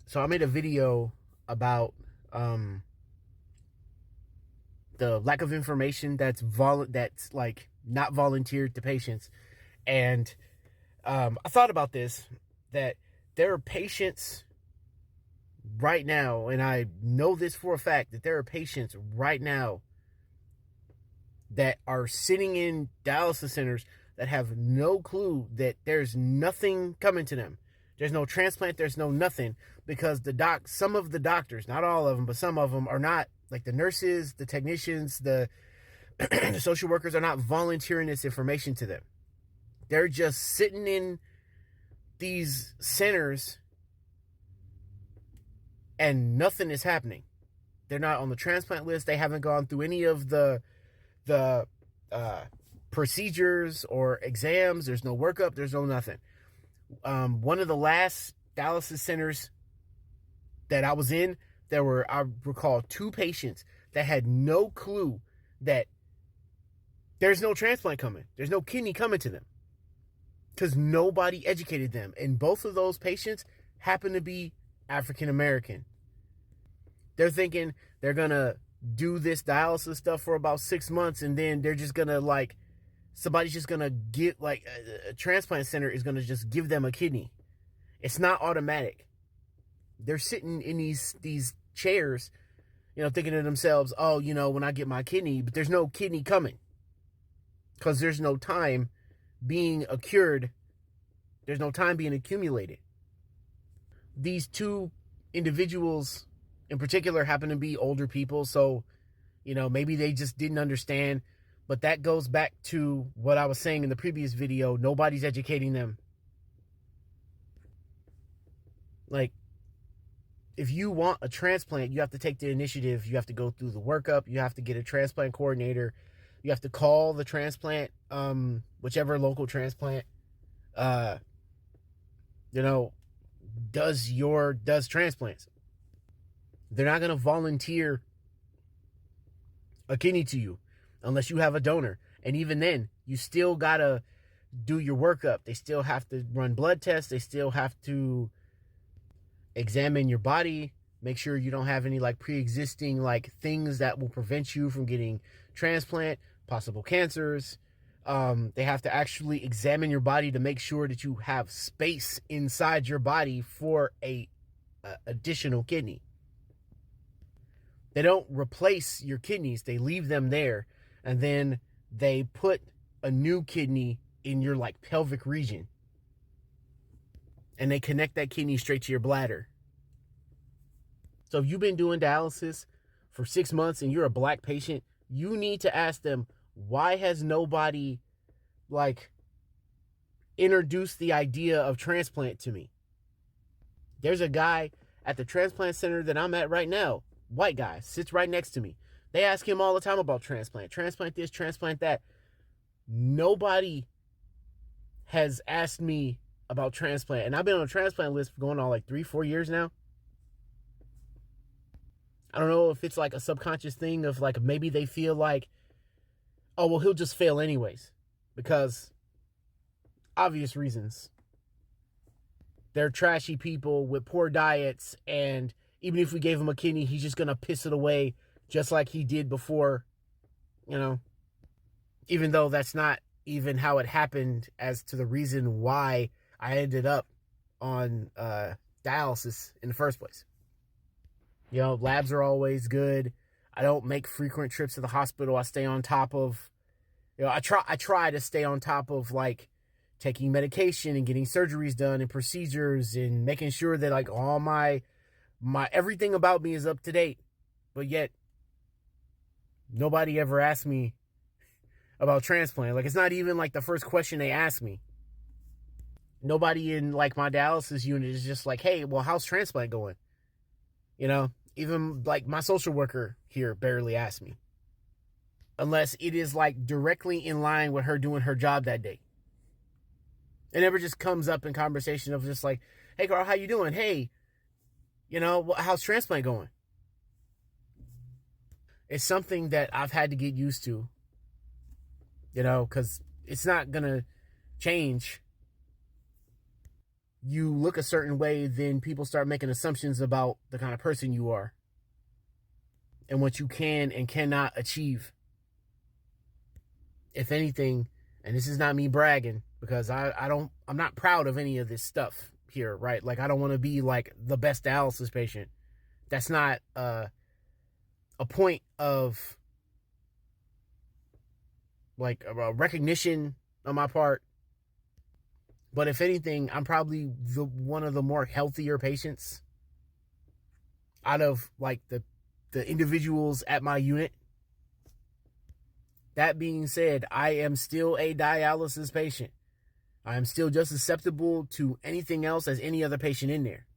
So I made a video about the lack of information that's like not volunteered to patients, and I thought about this, that there are patients right now, and I know this for a fact, that there are patients right now that are sitting in dialysis centers that have no clue that there's nothing coming to them. There's no transplant, there's no nothing, because some of the doctors, not all of them, but some of them are not, like the nurses, the technicians, the the social workers are not volunteering this information to them. They're just sitting in these centers and nothing is happening. They're not on the transplant list. They haven't gone through any of the procedures or exams. There's no workup. There's no nothing. One of the last dialysis centers that I was in, I recall 2 patients that had no clue that there's no transplant coming. There's no kidney coming to them, because nobody educated them. And both of those patients happen to be African American. They're thinking they're going to do this dialysis stuff for about 6 months, and then they're just going to, somebody's just going to get, a transplant center is going to just give them a kidney. It's not automatic. They're sitting in these chairs, thinking to themselves, oh, when I get my kidney, but there's no kidney coming, because there's no time being accrued. There's no time being accumulated. These 2 individuals in particular happen to be older people, so maybe they just didn't understand. But that goes back to what I was saying in the previous video. Nobody's educating them. Like, if you want a transplant, you have to take the initiative. You have to go through the workup. You have to get a transplant coordinator. You have to call the transplant, whichever local transplant, does transplants. They're not going to volunteer a kidney to you unless you have a donor. And even then, you still got to do your workup. They still have to run blood tests. They still have to examine your body, make sure you don't have any pre-existing things that will prevent you from getting transplant, possible cancers. They have to actually examine your body to make sure that you have space inside your body for a additional kidney. They don't replace your kidneys. They leave them there, and then they put a new kidney in your pelvic region, and they connect that kidney straight to your bladder. So if you've been doing dialysis for 6 months and you're a black patient, you need to ask them, why has nobody introduced the idea of transplant to me? There's a guy at the transplant center that I'm at right now, white guy, sits right next to me. They ask him all the time about transplant this, transplant that. Nobody has asked me about transplant, and I've been on a transplant list for going on 3-4 years now. I don't know if it's a subconscious thing of maybe they feel oh, well, he'll just fail anyways, because obvious reasons. They're trashy people with poor diets, and even if we gave him a kidney, he's just going to piss it away just like he did before, even though that's not even how it happened as to the reason why I ended up on dialysis in the first place. Labs are always good. I don't make frequent trips to the hospital. I stay on top of, I try to stay on top of taking medication and getting surgeries done and procedures and making sure that all my everything about me is up to date. But yet nobody ever asked me about transplant. It's not even the first question they ask me. Nobody in my dialysis unit is just hey, well, how's transplant going? Even my social worker here barely asked me, unless it is directly in line with her doing her job that day. It never just comes up in conversation of just hey, Carl, how you doing? Hey, how's transplant going? It's something that I've had to get used to, because it's not going to change you look a certain way, then people start making assumptions about the kind of person you are and what you can and cannot achieve. If anything, and this is not me bragging, because I'm not proud of any of this stuff here, right? Like, I don't want to be like the best dialysis patient. That's not a point of like a recognition on my part. But if anything, I'm probably one of the more healthier patients out of like the individuals at my unit. That being said, I am still a dialysis patient. I am still just susceptible to anything else as any other patient in there.